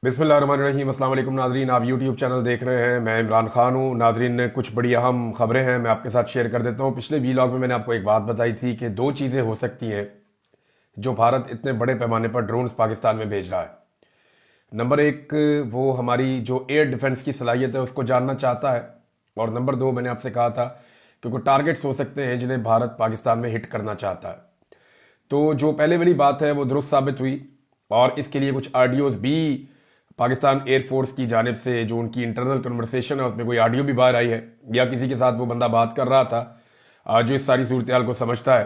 बिस्मिल्लाहिर्रहमानिर्रहीम। अस्सलाम वालेकुम नाजरीन, आप यूट्यूब चैनल देख रहे हैं। मैं इमरान खान हूँ। नाजरीन, कुछ बड़ी अहम खबरें हैं, मैं आपके साथ शेयर कर देता हूँ। पिछले वीलॉग में मैंने आपको एक बात बताई थी कि दो चीज़ें हो सकती हैं जो भारत इतने बड़े पैमाने पर ड्रोन्स पाकिस्तान में भेज रहा है। नंबर एक, वो हमारी जो एयर डिफेंस की सलाहियत है उसको जानना चाहता है। और नंबर दो, मैंने आपसे कहा था कि कुछ टारगेट्स हो सकते हैं जिन्हें भारत पाकिस्तान में हिट करना चाहता है। तो जो पहले वाली बात है वो दुरुस्त साबित हुई, और इसके लिए कुछ ऑडियोज भी पाकिस्तान एयरफोर्स की जानिब से, जो उनकी इंटरनल कन्वर्सेशन है उसमें कोई ऑडियो भी बाहर आई है, या किसी के साथ वो बंदा बात कर रहा था जो इस सारी सूरत हाल को समझता है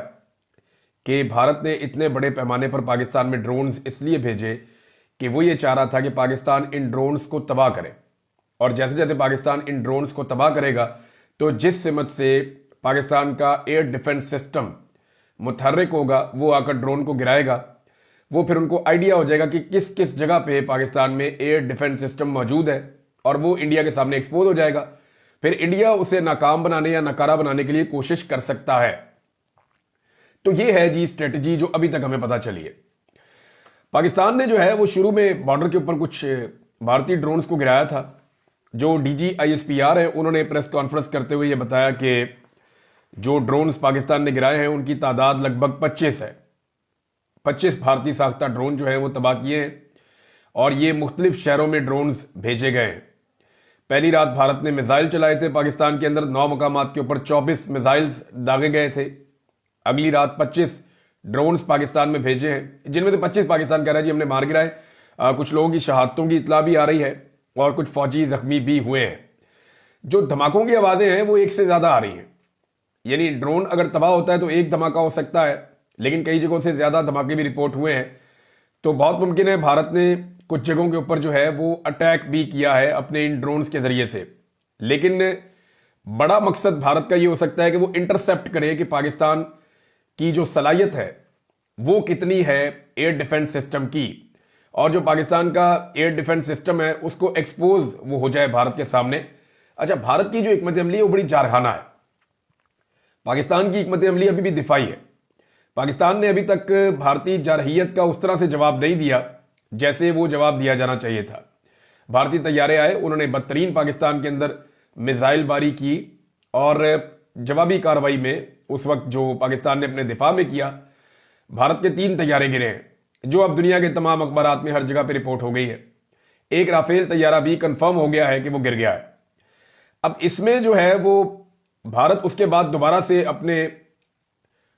कि भारत ने इतने बड़े पैमाने पर पाकिस्तान में ड्रोन्स इसलिए भेजे कि वो ये चाह रहा था कि पाकिस्तान इन ड्रोन्स को तबाह करे। और जैसे जैसे पाकिस्तान इन ड्रोन्स को तबाह करेगा तो जिस सिमत से पाकिस्तान का एयर डिफेंस सिस्टम मुतहर्रिक होगा, वो आकर ड्रोन को गिराएगा, वो फिर उनको आइडिया हो जाएगा कि किस किस जगह पे पाकिस्तान में एयर डिफेंस सिस्टम मौजूद है, और वो इंडिया के सामने एक्सपोज हो जाएगा। फिर इंडिया उसे नाकाम बनाने या नकारा बनाने के लिए कोशिश कर सकता है। तो ये है जी स्ट्रेटजी जो अभी तक हमें पता चली है। पाकिस्तान ने जो है वो शुरू में बॉर्डर के ऊपर कुछ भारतीय ड्रोन्स को गिराया था। जो DGISPR है उन्होंने प्रेस कॉन्फ्रेंस करते हुए ये बताया कि जो ड्रोन्स पाकिस्तान ने गिराए हैं उनकी तादाद लगभग 25 है। 25 भारतीय साख्ता ड्रोन जो है वो तबाह किए हैं, और ये मुख्तलिफ शहरों में ड्रोन्स भेजे गए हैं। पहली रात भारत ने मिसाइल चलाए थे पाकिस्तान के अंदर, 9 मकामात के ऊपर 24 मिसाइल्स दागे गए थे। अगली रात 25 ड्रोन्स पाकिस्तान में भेजे हैं, जिनमें से 25 पाकिस्तान कह रहा है जी हमने मार गिराए। कुछ लोगों की शहादतों की इतला भी आ रही है, और कुछ फौजी जख्मी भी हुए हैं। जो धमाकों की आवाज़ें हैं वो एक से ज़्यादा आ रही हैं, यानी ड्रोन अगर तबाह होता है तो एक धमाका हो सकता है, लेकिन कई जगहों से ज़्यादा धमाके भी रिपोर्ट हुए हैं। तो बहुत मुमकिन है भारत ने कुछ जगहों के ऊपर जो है वो अटैक भी किया है अपने इन ड्रोन्स के ज़रिए से। लेकिन बड़ा मकसद भारत का ये हो सकता है कि वो इंटरसेप्ट करे कि पाकिस्तान की जो सलाहियत है वो कितनी है एयर डिफेंस सिस्टम की, और जो पाकिस्तान का एयर डिफेंस सिस्टम है उसको एक्सपोज वो हो जाए भारत के सामने। अच्छा, भारत की जो हिकमत अमली है वो बड़ी जारखाना है। पाकिस्तान की हिकमत अमली अभी भी दिफाई है। पाकिस्तान ने अभी तक भारतीय जारहियत का उस तरह से जवाब नहीं दिया जैसे वो जवाब दिया जाना चाहिए था। भारतीय तैयारे आए, उन्होंने बदतरीन पाकिस्तान के अंदर मिसाइल बारी की, और जवाबी कार्रवाई में उस वक्त जो पाकिस्तान ने अपने दिफा में किया, भारत के 3 तैयारे गिरे हैं, जो अब दुनिया के तमाम अखबारात में हर जगह पर रिपोर्ट हो गई है। एक राफेल तैयारा भी कंफर्म हो गया है कि वो गिर गया है। अब इसमें जो है वो भारत उसके बाद दोबारा से अपने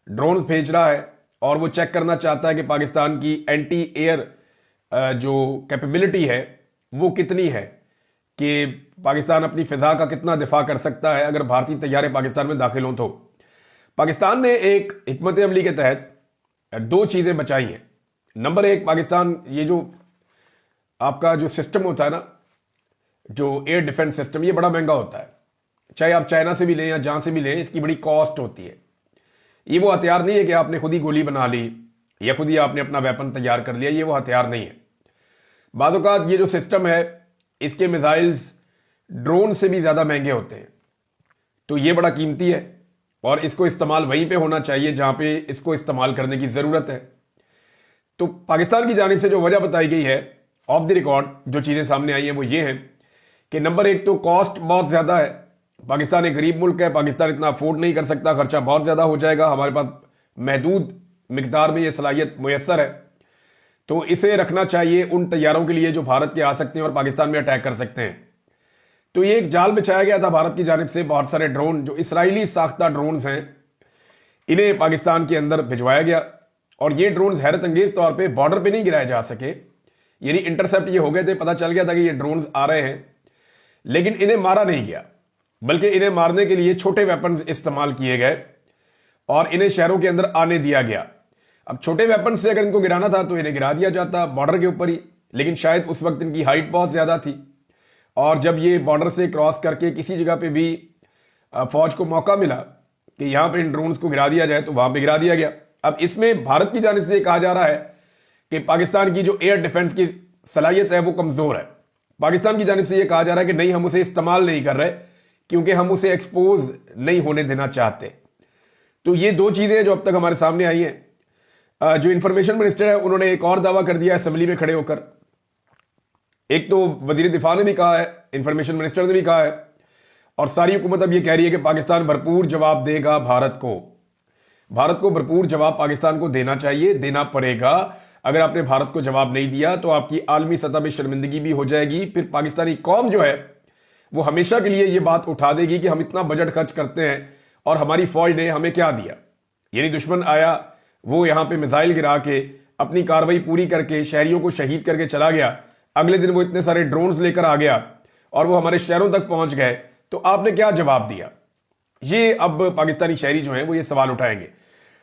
ड्रोन्स भेज रहा है, और वो चेक करना चाहता है कि पाकिस्तान की एंटी एयर जो कैपेबिलिटी है वो कितनी है, कि पाकिस्तान अपनी फिजा का कितना दिफा कर सकता है अगर भारतीय तैयारे पाकिस्तान में दाखिल हों। तो पाकिस्तान ने एक हिकमत अमली के तहत 2 चीज़ें बचाई हैं। नंबर एक, पाकिस्तान ये जो आपका जो सिस्टम होता है ना, जो एयर डिफेंस सिस्टम, ये बड़ा महंगा होता है। चाहे आप चाइना से भी लें या जहां से भी लें, इसकी बड़ी कॉस्ट होती है। ये वो हथियार नहीं है कि आपने खुद ही गोली बना ली या खुद ही आपने अपना वेपन तैयार कर लिया, ये वो हथियार नहीं है। बाद औक़ात ये जो सिस्टम है इसके मिसाइल्स ड्रोन से भी ज़्यादा महंगे होते हैं। तो ये बड़ा कीमती है, और इसको इस्तेमाल वहीं पे होना चाहिए जहां पे इसको इस्तेमाल करने की ज़रूरत है। तो पाकिस्तान की जानिब से जो वजह बताई गई है ऑफ द रिकॉर्ड, जो चीज़ें सामने आई हैं वो ये हैं कि नंबर एक तो कॉस्ट बहुत ज़्यादा है। पाकिस्तान एक गरीब मुल्क है, पाकिस्तान इतना अफोर्ड नहीं कर सकता, खर्चा बहुत ज़्यादा हो जाएगा। हमारे पास महदूद मिकदार में ये सलाहियत मुयस्सर है, तो इसे रखना चाहिए उन तैयारों के लिए जो भारत के आ सकते हैं और पाकिस्तान में अटैक कर सकते हैं। तो ये एक जाल बिछाया गया था भारत की जानिब से। बहुत सारे ड्रोन जो इसराइली साख्ता ड्रोन्स हैं इन्हें पाकिस्तान के अंदर भिजवाया गया, और ये ड्रोन्स हैरत अंगेज तौर पे बॉर्डर पे नहीं गिराए जा सके, यानी इंटरसेप्ट ये हो गए थे, पता चल गया था कि ये ड्रोन्स आ रहे हैं, लेकिन इन्हें मारा नहीं गया, बल्कि इन्हें मारने के लिए छोटे वेपन्स इस्तेमाल किए गए और इन्हें शहरों के अंदर आने दिया गया। अब छोटे वेपन से अगर इनको गिराना था तो इन्हें गिरा दिया जाता बॉर्डर के ऊपर ही, लेकिन शायद उस वक्त इनकी हाइट बहुत ज़्यादा थी, और जब ये बॉर्डर से क्रॉस करके किसी जगह पे भी फौज को मौका मिला कि यहां पे इन ड्रोन्स को गिरा दिया जाए तो वहां पे गिरा दिया गया। अब इसमें भारत की जानिब से ये कहा जा रहा है कि पाकिस्तान की जो एयर डिफेंस की सलाहियत है वो कमज़ोर है। पाकिस्तान की जानिब से ये कहा जा रहा है कि नहीं, हम उसे इस्तेमाल नहीं कर रहे क्योंकि हम उसे एक्सपोज नहीं होने देना चाहते। तो ये 2 चीज़ें जो अब तक हमारे सामने आई हैं। जो इंफॉर्मेशन मिनिस्टर है उन्होंने एक और दावा कर दिया असेंबली में खड़े होकर एक तो वजीर दिफा ने भी कहा है, इंफॉर्मेशन मिनिस्टर ने भी कहा है, और सारी हुकूमत अब ये कह रही है कि पाकिस्तान भरपूर जवाब देगा भारत को। भारत को भरपूर जवाब पाकिस्तान को देना चाहिए, देना पड़ेगा। अगर आपने भारत को जवाब नहीं दिया तो आपकी आलमी सतह पर शर्मिंदगी भी हो जाएगी। फिर पाकिस्तानी कौम जो है वो हमेशा के लिए ये बात उठा देगी कि हम इतना बजट खर्च करते हैं और हमारी फौज ने हमें क्या दिया। यानी दुश्मन आया, वो यहां पे मिसाइल गिरा के अपनी कार्रवाई पूरी करके शहरियों को शहीद करके चला गया, अगले दिन वो इतने सारे ड्रोन्स लेकर आ गया और वो हमारे शहरों तक पहुंच गए, तो आपने क्या जवाब दिया। ये अब पाकिस्तानी शहरी जो हैं वो ये सवाल उठाएंगे।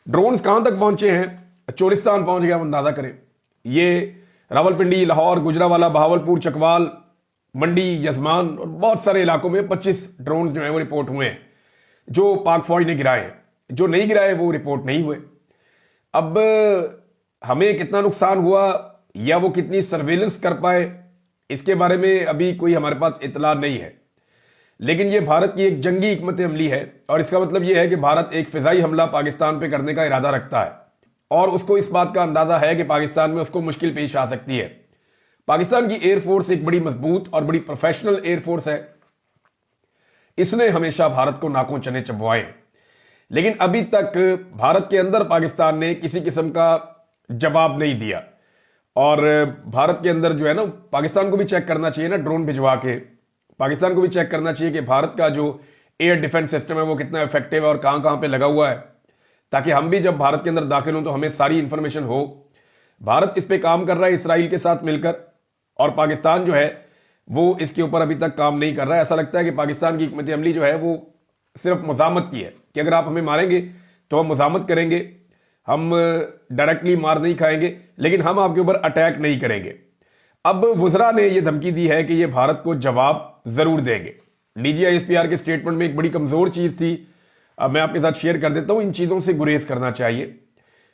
ड्रोन्स कहां तक पहुंचे हैं, चोलिस्तान पहुंच गया, हम अंदाजा करें। ये रावलपिंडी, लाहौर, गुजरावाला, बहावलपुर, चकवाल, मंडी, यजमान और बहुत सारे इलाकों में 25 ड्रोन जो है वो रिपोर्ट हुए हैं जो पाक फौज ने गिराए हैं। जो नहीं गिराए वो रिपोर्ट नहीं हुए। अब हमें कितना नुकसान हुआ या वो कितनी सर्वेलेंस कर पाए, इसके बारे में अभी कोई हमारे पास इतला नहीं है। लेकिन ये भारत की एक जंगी हिकमत अमली है और इसका मतलब ये है कि भारत एक फिजाई हमला पाकिस्तान पे करने का इरादा रखता है और उसको इस बात का अंदाजा है कि पाकिस्तान में उसको मुश्किल पेश आ सकती है। पाकिस्तान की एयरफोर्स एक बड़ी मजबूत और बड़ी प्रोफेशनल एयरफोर्स है। इसने हमेशा भारत को नाकों चने चबवाए हैं, लेकिन अभी तक भारत के अंदर पाकिस्तान ने किसी किस्म का जवाब नहीं दिया। और भारत के अंदर जो है ना, पाकिस्तान को भी चेक करना चाहिए ना, ड्रोन भिजवा के पाकिस्तान को भी चेक करना चाहिए कि भारत का जो एयर डिफेंस सिस्टम है वो कितना इफेक्टिव है और कहां कहां पे लगा हुआ है, ताकि हम भी जब भारत के अंदर दाखिल हों तो हमें सारी इंफॉर्मेशन हो। भारत इस पे काम कर रहा है इसराइल के साथ मिलकर, और पाकिस्तान जो है वो इसके ऊपर अभी तक काम नहीं कर रहा है। ऐसा लगता है कि पाकिस्तान की हिकमत अमली जो है वो सिर्फ मुजामत की है कि अगर आप हमें मारेंगे तो हम मुजामत करेंगे, हम डायरेक्टली मार नहीं खाएंगे, लेकिन हम आपके ऊपर अटैक नहीं करेंगे। अब वज़रा ने यह धमकी दी है कि ये भारत को जवाब जरूर देंगे। DGISPR के स्टेटमेंट में एक बड़ी कमजोर चीज थी, अब मैं आपके साथ शेयर कर देता हूं। इन चीजों से गुरेज करना चाहिए,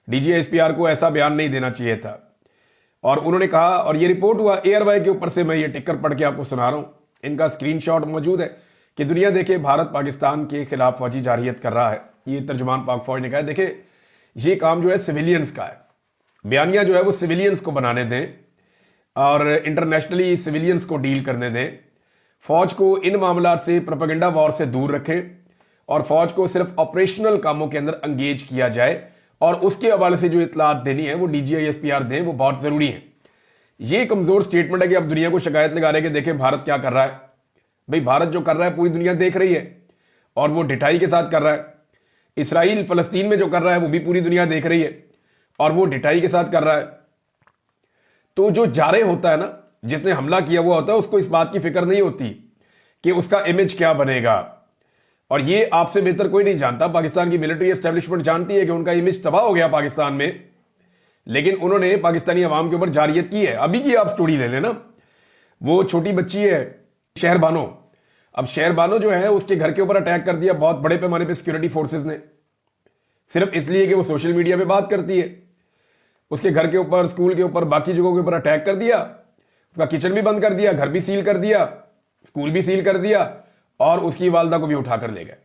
DGISPR को ऐसा बयान नहीं देना चाहिए था। और उन्होंने कहा, और ये रिपोर्ट हुआ एयरवाई के ऊपर से, मैं ये टिकर पढ़ के आपको सुना रहा हूं, इनका स्क्रीनशॉट मौजूद है कि दुनिया देखे भारत पाकिस्तान के खिलाफ फौजी जारहियत कर रहा है। ये तर्जुमान पाक फौज ने कहा, देखे ये काम जो है सिविलियंस का है, बयानिया जो है वो सिविलियंस को बनाने दें और इंटरनेशनली सिविलियंस को डील करने दें। फौज को इन मामलों से, प्रोपेगेंडा वॉर से दूर रखें और फौज को सिर्फ ऑपरेशनल कामों के अंदर एंगेज किया जाए, और उसके हवाले से जो इतलात देनी है वो DGISPR दें, वो बहुत जरूरी है। ये कमजोर स्टेटमेंट है कि अब दुनिया को शिकायत लगा रहे हैं कि देखें भारत क्या कर रहा है। भाई भारत जो कर रहा है पूरी दुनिया देख रही है और वो ढिठाई के साथ कर रहा है। इसराइल फलस्तीन में जो कर रहा है वो भी पूरी दुनिया देख रही है और वो ढिठाई के साथ कर रहा है। तो जो जारे होता है ना, जिसने हमला किया हुआ होता है, उसको इस बात की फिक्र नहीं होती कि उसका इमेज क्या बनेगा। और ये आपसे बेहतर कोई नहीं जानता, पाकिस्तान की मिलिट्री एस्टेब्लिशमेंट जानती है कि उनका इमेज तबाह हो गया पाकिस्तान में, लेकिन उन्होंने पाकिस्तानी अवाम के ऊपर जारियत की है। अभी की आप स्टोरी ले लेना, वो छोटी बच्ची है शहरबानो। अब शहरबानो जो है उसके घर के ऊपर अटैक कर दिया बहुत बड़े पैमाने पे सिक्योरिटी फोर्सेस ने, सिर्फ इसलिए कि वो सोशल मीडिया पे बात करती है। उसके घर के ऊपर, स्कूल के ऊपर, बाकी जगहों के ऊपर अटैक कर दिया, उसका किचन भी बंद कर दिया, घर भी सील कर दिया, स्कूल भी सील कर दिया और उसकी वालदा को भी उठा कर ले गए।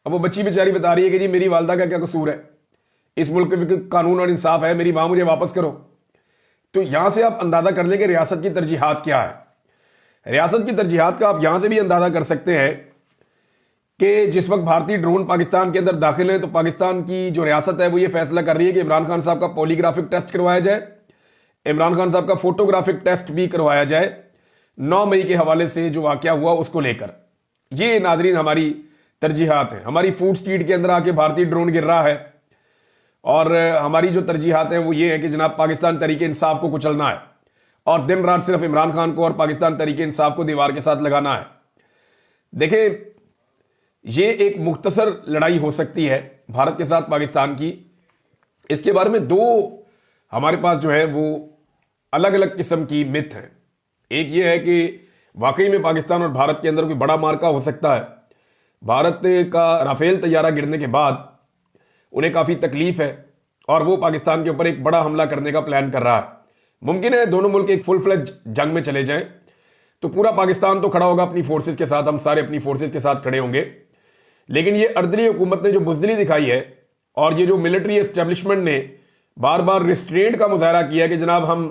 अब वो बच्ची बेचारी बता रही है कि जी मेरी वालदा का क्या कसूर है, इस मुल्क में कानून और इंसाफ है, मेरी मां मुझे वापस करो। तो यहां से आप अंदाजा कर लें कि रियासत की तरजीहात क्या है। रियासत की तरजीहात का आप यहां से भी अंदाजा कर सकते हैं कि जिस वक्त भारतीय ड्रोन पाकिस्तान के अंदर दाखिल हैं तो पाकिस्तान की जो रियासत है वो ये फैसला कर रही है कि इमरान खान साहब का पॉलीग्राफिक टेस्ट करवाया जाए, इमरान खान साहब का फोटोग्राफिक टेस्ट भी करवाया जाए 9 मई के हवाले से जो वाकया हुआ उसको लेकर। ये नाजरीन हमारी तरजीहात हैं। हमारी फूड स्ट्रीट के अंदर आके भारतीय ड्रोन गिर रहा है और हमारी जो तरजीहात हैं वो ये है कि जनाब पाकिस्तान तरीके इंसाफ को कुचलना है और दिन रात सिर्फ इमरान खान को और पाकिस्तान तरीके इंसाफ को दीवार के साथ लगाना है। देखें, ये एक मुख्तसर लड़ाई हो सकती है भारत के साथ पाकिस्तान की। इसके बारे में दो हमारे पास जो है वो अलग अलग किस्म की मिथ हैं। एक ये है कि वाकई में पाकिस्तान और भारत के अंदर कोई बड़ा मार्का हो सकता है। भारत का राफेल तैयारा गिरने के बाद उन्हें काफी तकलीफ है और वो पाकिस्तान के ऊपर एक बड़ा हमला करने का प्लान कर रहा है। मुमकिन है दोनों मुल्क एक फुल फ्लेज जंग में चले जाएं तो पूरा पाकिस्तान तो खड़ा होगा अपनी फोर्सेस के साथ, हम सारे अपनी फोर्सेस के साथ खड़े होंगे। लेकिन ये अर्दली हुकूमत ने जो बुजदली दिखाई है और ये जो मिलिट्री एस्टेब्लिशमेंट ने बार बार रिस्ट्रेंट का मुजाहरा किया है कि जनाब हम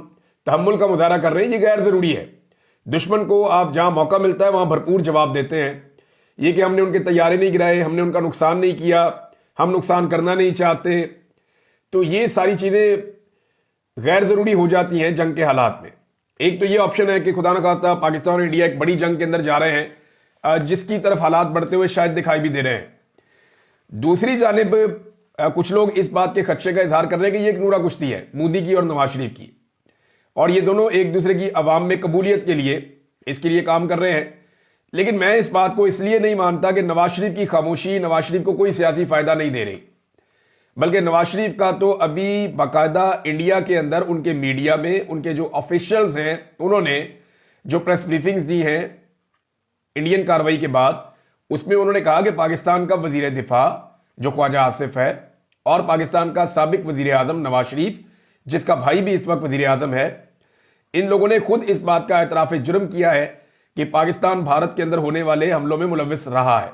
तहम्मुल का मुजाहरा कर रहे हैं, ये गैर जरूरी है। दुश्मन को आप जहां मौका मिलता है वहां भरपूर जवाब देते हैं। ये कि हमने उनके तैयारे नहीं गिराए, हमने उनका नुकसान नहीं किया, हम नुकसान करना नहीं चाहते, तो ये सारी चीजें गैर जरूरी हो जाती हैं जंग के हालात में। एक तो ये ऑप्शन है कि खुदा न खास्ता पाकिस्तान और इंडिया एक बड़ी जंग के अंदर जा रहे हैं, जिसकी तरफ हालात बढ़ते हुए शायद दिखाई भी दे रहे हैं। दूसरी जानिब कुछ लोग इस बात के खदशे का इजहार कर रहे हैं कि ये एक नूरा कुश्ती है मोदी की और नवाज शरीफ की, और ये दोनों एक दूसरे की अवाम में कबूलियत के लिए इसके लिए काम कर रहे हैं। लेकिन मैं इस बात को इसलिए नहीं मानता कि नवाज शरीफ की खामोशी नवाज शरीफ को कोई सियासी फायदा नहीं दे रही, बल्कि नवाज शरीफ का तो अभी बाकायदा इंडिया के अंदर उनके मीडिया में उनके जो ऑफिशियल्स हैं उन्होंने जो प्रेस ब्रीफिंग्स दी हैं इंडियन कार्रवाई के बाद, उसमें उन्होंने कहा कि पाकिस्तान का वजीर दिफा जो ख्वाजा आसिफ है और पाकिस्तान का साबिक वजीर आजम नवाज शरीफ जिसका भाई भी इस वक्त वजीर आजम है, इन लोगों ने खुद इस बात का एतराफ जुर्म किया है कि पाकिस्तान भारत के अंदर होने वाले हमलों में मुलव्विस रहा है।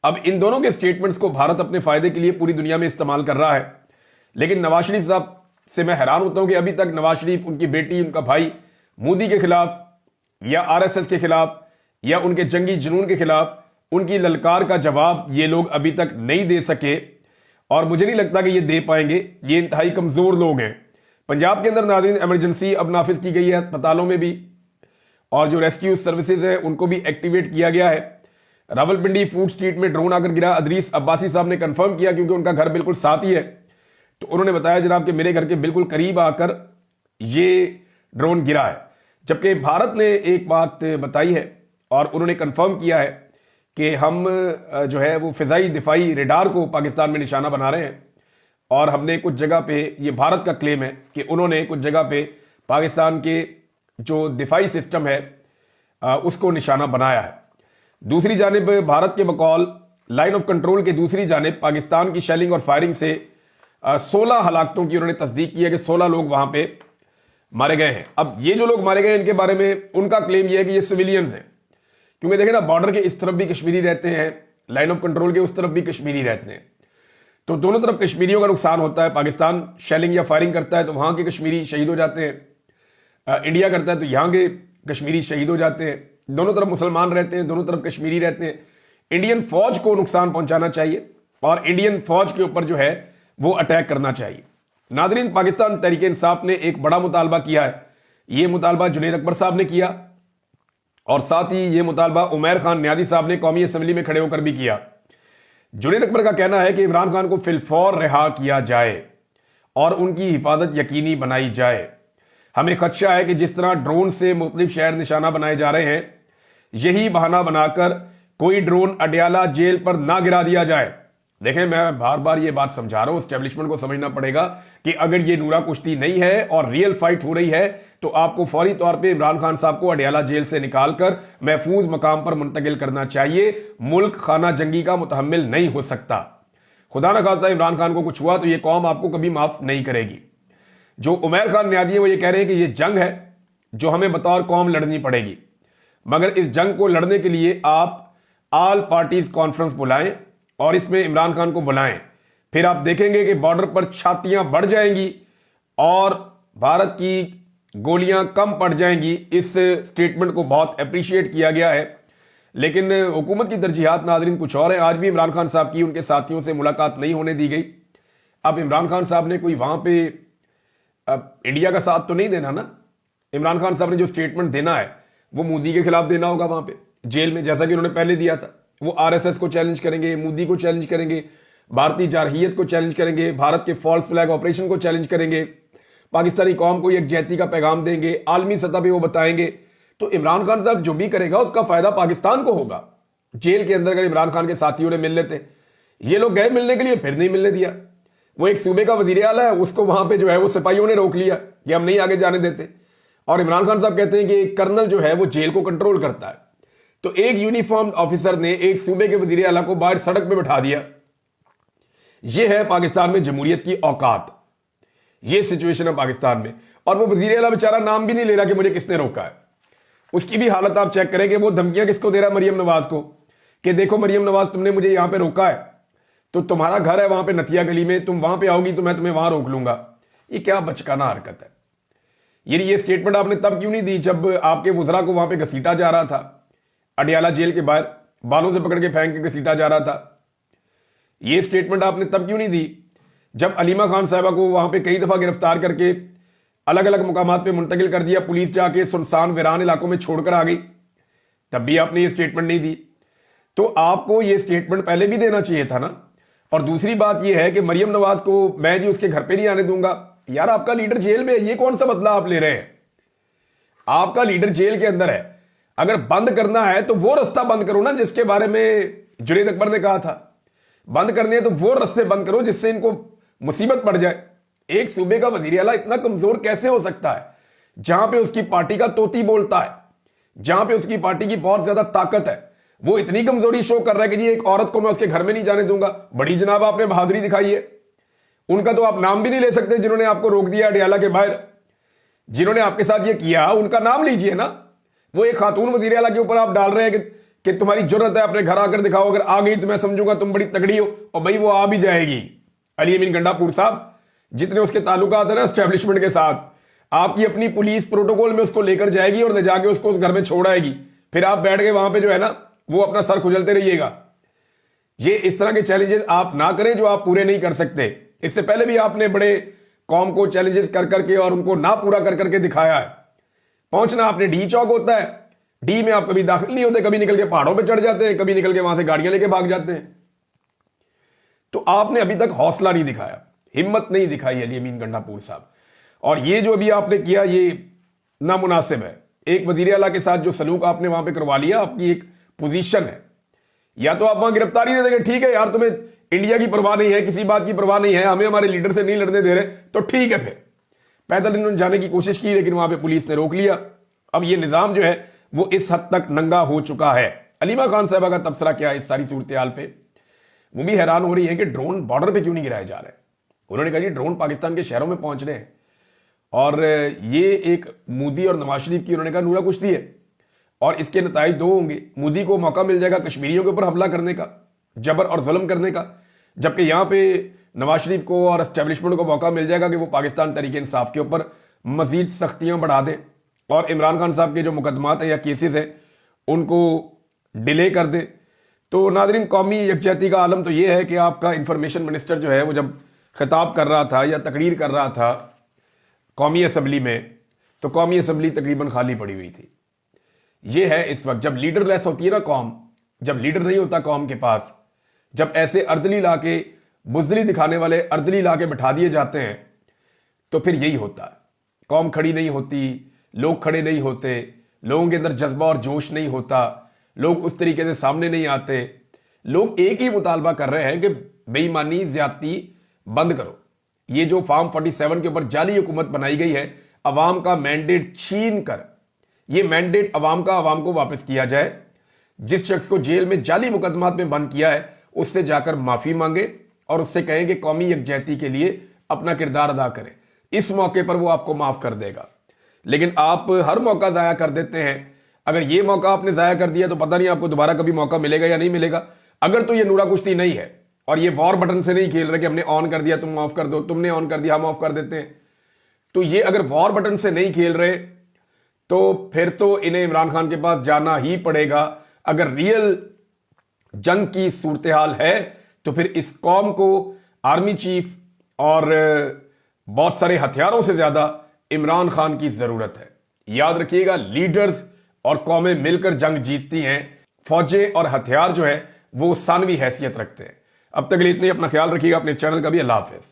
अब इन दोनों के स्टेटमेंट्स को भारत अपने फायदे के लिए पूरी दुनिया में इस्तेमाल कर रहा है, लेकिन नवाज शरीफ साहब से मैं हैरान होता हूं कि अभी तक नवाज शरीफ, उनकी बेटी, उनका भाई मोदी के खिलाफ या आरएसएस के खिलाफ या उनके जंगी जुनून के खिलाफ उनकी ललकार का जवाब ये लोग अभी तक नहीं दे सके, और मुझे नहीं लगता कि ये दे पाएंगे। ये इंतहाई कमजोर लोग हैं। पंजाब के अंदर नाज़रीन इमरजेंसी अब नाफिज की गई है अस्पतालों में भी, और जो रेस्क्यू सर्विसेज है उनको भी एक्टिवेट किया गया है। रावलपिंडी फूड स्ट्रीट में ड्रोन आकर गिरा, अदरीस अब्बासी साहब ने कंफर्म किया क्योंकि उनका घर बिल्कुल साथ ही है, तो उन्होंने बताया जनाब कि मेरे घर के बिल्कुल करीब आकर ये ड्रोन गिरा है। जबकि भारत ने एक बात बताई है और उन्होंने कंफर्म किया है कि हम जो है वो फिजाई दिफाई रेडार को पाकिस्तान में निशाना बना रहे हैं, और हमने कुछ जगह पे, ये भारत का क्लेम है कि उन्होंने कुछ जगह पे पाकिस्तान के जो दिफाई सिस्टम है उसको निशाना बनाया है। दूसरी जानिब भारत के बकौल लाइन ऑफ कंट्रोल के दूसरी जानिब पाकिस्तान की शेलिंग और फायरिंग से 16 हलाकतों की उन्होंने तस्दीक की है कि 16 लोग वहां पे मारे गए हैं। अब ये जो लोग मारे गए इनके बारे में उनका क्लेम यह है कि ये सिविलियंस हैं, क्योंकि देखें ना, बॉर्डर के इस तरफ भी कश्मीरी रहते हैं, लाइन ऑफ कंट्रोल के उस तरफ भी कश्मीरी रहते हैं, तो दोनों तरफ कश्मीरियों का नुकसान होता है। पाकिस्तान शेलिंग या फायरिंग करता है तो वहां के कश्मीरी शहीद हो जाते हैं, इंडिया करता है तो यहां के कश्मीरी शहीद हो जाते हैं। दोनों तरफ मुसलमान रहते हैं, दोनों तरफ कश्मीरी रहते हैं। इंडियन फौज को नुकसान पहुंचाना चाहिए और इंडियन फौज के ऊपर जो है वो अटैक करना चाहिए। नादरीन, पाकिस्तान तहरीक इंसाफ ने एक बड़ा मुतालबा किया है। ये मुतालबा जुनैद अकबर साहब ने किया और साथ ही ये मुतालबा उमैर खान न्यादी साहब ने कौमी असम्बली में खड़े होकर भी किया। जुनैद अकबर का कहना है कि इमरान खान को फिलफौर रिहा किया जाए और उनकी हिफाजत यकीनी बनाई जाए। हमें खदशा है कि जिस तरह ड्रोन से मुख्तलिफ शहर निशाना बनाए जा रहे हैं, यही बहाना बनाकर कोई ड्रोन अडयाला जेल पर ना गिरा दिया जाए। देखें, मैं बार बार ये बात समझा रहा हूं, एस्टेब्लिशमेंट को समझना पड़ेगा कि अगर ये नूरा कुश्ती नहीं है और रियल फाइट हो रही है तो आपको फौरी तौर पे इमरान खान साहब को अडयाला जेल से निकालकर महफूज मकाम पर मुंतकिल करना चाहिए। मुल्क खाना जंगी का मुतहम्मिल नहीं हो सकता। खुदा न खास्ता इमरान खान को कुछ हुआ तो ये कौम आपको कभी माफ नहीं करेगी। जो उमैर खान न्यादी है वो ये कह रहे हैं कि ये जंग है जो हमें बतौर कौम लड़नी पड़ेगी, मगर इस जंग को लड़ने के लिए आप ऑल पार्टीज कॉन्फ्रेंस बुलाएं और इसमें इमरान खान को बुलाएं। फिर आप देखेंगे कि बॉर्डर पर छातियां बढ़ जाएंगी और भारत की गोलियां कम पड़ जाएंगी। इस स्टेटमेंट को बहुत अप्रिशिएट किया गया है, लेकिन हुकूमत की तरजीहात नाज़रीन कुछ और है। आज भी इमरान खान साहब की उनके साथियों से मुलाकात नहीं होने दी गई। अब इमरान खान साहब ने कोई वहां पे इंडिया का साथ तो नहीं देना ना। इमरान खान साहब ने जो स्टेटमेंट देना है वो मोदी के खिलाफ देना होगा वहां पे जेल में, जैसा कि उन्होंने पहले दिया था। वो आरएसएस को चैलेंज करेंगे, मोदी को चैलेंज करेंगे, भारतीय जारहियत को चैलेंज करेंगे, भारत के फॉल्स फ्लैग ऑपरेशन को चैलेंज करेंगे, पाकिस्तानी कौम को यकजहती का पैगाम देंगे, आलमी सतह पे वो बताएंगे। तो इमरान खान साहब जो भी करेगा उसका फायदा पाकिस्तान को होगा। जेल के अंदर अगर इमरान खान के साथियों ने मिल लेते, ये लोग गए मिलने के लिए, फिर नहीं मिलने दिया। वो एक सूबे का वजीर आला है, उसको वहां पे जो है वो सिपाहियों ने रोक लिया कि हम नहीं आगे जाने देते। और इमरान खान साहब कहते हैं कि एक कर्नल जो है वो जेल को कंट्रोल करता है। तो एक यूनिफॉर्म ऑफिसर ने एक सूबे के वजीर आला को बाहर सड़क पे बिठा दिया। यह है पाकिस्तान में जमहूरियत की औकात। यह सिचुएशन है पाकिस्तान में। और वो वजीर आला बेचारा नाम भी नहीं ले रहा कि मुझे किसने रोका है। उसकी भी हालत आप चेक करें कि वो धमकियां किसको दे रहा है, मरियम नवाज को, कि देखो मरियम नवाज तुमने मुझे यहां पे रोका है, तो तुम्हारा घर है वहां पे नथिया गली में, तुम वहां पे आओगी तो मैं तुम्हें वहां रोक लूंगा। ये क्या बचकाना हरकत है। یہ سٹیٹمنٹ آپ نے تب کیوں نہیں دی جب آپ کے وزراء کو وہاں پہ گھسیٹا جا رہا تھا، اڈیالہ جیل کے باہر بالوں سے پکڑ کے پھینک کے گھسیٹا جا رہا تھا؟ یہ سٹیٹمنٹ آپ نے تب کیوں نہیں دی جب علیمہ خان صاحبہ کو وہاں پہ کئی دفعہ گرفتار کر کے الگ الگ مقامات پہ منتقل کر دیا، پولیس جا کے سنسان ویران علاقوں میں چھوڑ کر آ گئی، تب بھی آپ نے یہ سٹیٹمنٹ نہیں دی؟ تو آپ کو یہ سٹیٹمنٹ پہلے بھی دینا چاہیے تھا نا۔ اور دوسری بات یہ ہے کہ مریم نواز کو میں اس کے گھر پہ نہیں آنے دوں گا، یار آپ کا لیڈر جیل میں ہے، یہ کون سا بدلہ آپ لے رہے ہیں؟ آپ کا لیڈر جیل کے اندر ہے، اگر بند کرنا ہے تو وہ رستہ بند کرو نا جس کے بارے میں جنید اکبر نے کہا تھا۔ بند کرنے ہیں تو وہ رستے بند کرو جس سے ان کو مصیبت پڑ جائے۔ ایک صوبے کا وزیر اعلیٰ اتنا کمزور کیسے ہو سکتا ہے جہاں پہ اس کی پارٹی کا توتی بولتا ہے، جہاں پہ اس کی پارٹی کی بہت زیادہ طاقت ہے، وہ اتنی کمزوری شو کر رہا ہے کہ جی ایک عورت کو میں اس کے گھر میں نہیں جانے دوں گا؟ بڑی جناب آپ نے بہادری دکھائی ہے۔ ان کا تو آپ نام بھی نہیں لے سکتے جنہوں نے آپ کو روک دیا اڈیالہ کے باہر، جنہوں نے آپ کے ساتھ یہ کیا ان کا نام لیجئے نا۔ وہ ایک خاتون وزیر اعلیٰ کے اوپر آپ ڈال رہے ہیں کہ تمہاری جرت ہے، اپنے گھر آ کر دکھاؤ، اگر آ گئی تو میں سمجھوں گا تم بڑی تگڑی ہو، اور بھائی وہ آ بھی جائے گی۔ علی امین گنڈا پور صاحب جتنے اس کے تعلقات ہیں نا اسٹیبلشمنٹ کے ساتھ، آپ کی اپنی پولیس پروٹوکول میں اس کو لے کر جائے گی اور لے جا کے اس کو اس گھر میں چھوڑ آئے گی، پھر آپ بیٹھ کے وہاں پہ جو ہے نا وہ اپنا سر کھجلتے رہیے گا۔ یہ اس طرح کے چیلنجز آپ نہ کریں جو آپ پورے نہیں کر سکتے۔ اس سے پہلے بھی آپ نے بڑے قوم کو چیلنجز کر کر کے اور ان کو نہ پورا کر کر کے دکھایا ہے۔ پہنچنا آپ نے ڈی چوک ہوتا ہے، ڈی میں آپ کبھی داخل نہیں ہوتے، کبھی نکل کے پہاڑوں پہ چڑھ جاتے ہیں، کبھی نکل کے وہاں سے گاڑیاں لے کے بھاگ جاتے ہیں۔ تو آپ نے ابھی تک حوصلہ نہیں دکھایا، ہمت نہیں دکھائی علی امین گنڈا پور صاحب، اور یہ جو ابھی آپ نے کیا یہ نامناسب ہے۔ ایک وزیر اعلیٰ کے ساتھ جو سلوک آپ نے وہاں پہ کروا لیا، آپ کی ایک پوزیشن ہے، یا تو آپ وہاں گرفتاری دے دیں گے، ٹھیک ہے یار تمہیں انڈیا کی پرواہ نہیں ہے، کسی بات کی پرواہ نہیں ہے، ہمیں ہمارے لیڈر سے نہیں لڑنے دے رہے تو ٹھیک ہے، پھر پیدل انہوں نے جانے کی کوشش کی لیکن وہاں پہ پولیس نے روک لیا۔ اب یہ نظام جو ہے وہ اس حد تک ننگا ہو چکا ہے۔ علیمہ خان صاحبہ کا تبصرہ کیا ہے اس ساری صورتحال پہ؟ وہ بھی حیران ہو رہی ہے کہ ڈرون بارڈر پہ کیوں نہیں گرائے جا رہے ہیں۔ انہوں نے کہا جی ڈرون پاکستان کے شہروں میں پہنچ رہے ہیں، اور یہ ایک مودی اور نواز شریف کی انہوں نے کہا نورا کشتی ہے، اور اس کے نتائج دو ہوں گے۔ مودی کو موقع مل جائے گا کشمیریوں کے اوپر حملہ کرنے کا، جبر اور ظلم کرنے کا، جبکہ یہاں پہ نواز شریف کو اور اسٹیبلشمنٹ کو موقع مل جائے گا کہ وہ پاکستان تحریک انصاف کے اوپر مزید سختیاں بڑھا دیں اور عمران خان صاحب کے جو مقدمات ہیں یا کیسز ہیں ان کو ڈیلے کر دیں۔ تو ناظرین، قومی یکجہتی کا عالم تو یہ ہے کہ آپ کا انفارمیشن منسٹر جو ہے وہ جب خطاب کر رہا تھا یا تقریر کر رہا تھا قومی اسمبلی میں، تو قومی اسمبلی تقریباً خالی پڑی ہوئی تھی۔ یہ ہے اس وقت جب لیڈر لیس ہوتی ہے نا قوم، جب لیڈر نہیں ہوتا قوم کے پاس، جب ایسے اردلی لا کے بزدلی دکھانے والے اردلی لا کے بٹھا دیے جاتے ہیں تو پھر یہی ہوتا ہے۔ قوم کھڑی نہیں ہوتی، لوگ کھڑے نہیں ہوتے، لوگوں کے اندر جذبہ اور جوش نہیں ہوتا، لوگ اس طریقے سے سامنے نہیں آتے۔ لوگ ایک ہی مطالبہ کر رہے ہیں کہ بے ایمانی زیادتی بند کرو۔ یہ جو فارم 47 کے اوپر جعلی حکومت بنائی گئی ہے، عوام کا مینڈیٹ چھین کر یہ مینڈیٹ عوام کا عوام کو واپس کیا جائے۔ جس شخص کو جیل میں جعلی مقدمات میں بند کیا ہے اس سے جا کر معافی مانگے اور اس سے کہیں کہ قومی یکجہتی کے لیے اپنا کردار ادا کرے، اس موقع پر وہ آپ کو معاف کر دے گا۔ لیکن آپ ہر موقع ضائع کر دیتے ہیں۔ اگر یہ موقع آپ نے ضائع کر دیا تو پتہ نہیں آپ کو دوبارہ کبھی موقع ملے گا یا نہیں ملے گا۔ اگر تو یہ نورا کشتی نہیں ہے اور یہ وار بٹن سے نہیں کھیل رہے کہ ہم نے آن کر دیا تم معاف کر دو، تم نے آن کر دیا ہم آف کر دیتے ہیں، تو یہ اگر وار بٹن سے نہیں کھیل رہے تو پھر تو انہیں عمران خان کے پاس جانا ہی پڑے گا۔ اگر ریئل جنگ کی صورتحال ہے تو پھر اس قوم کو آرمی چیف اور بہت سارے ہتھیاروں سے زیادہ عمران خان کی ضرورت ہے۔ یاد رکھیے گا، لیڈرز اور قومیں مل کر جنگ جیتتی ہیں، فوجیں اور ہتھیار جو ہے وہ ثانوی حیثیت رکھتے ہیں۔ اب تک کے لیے اتنے، اپنا خیال رکھیے گا، اپنے چینل کا بھی۔ اللہ حافظ۔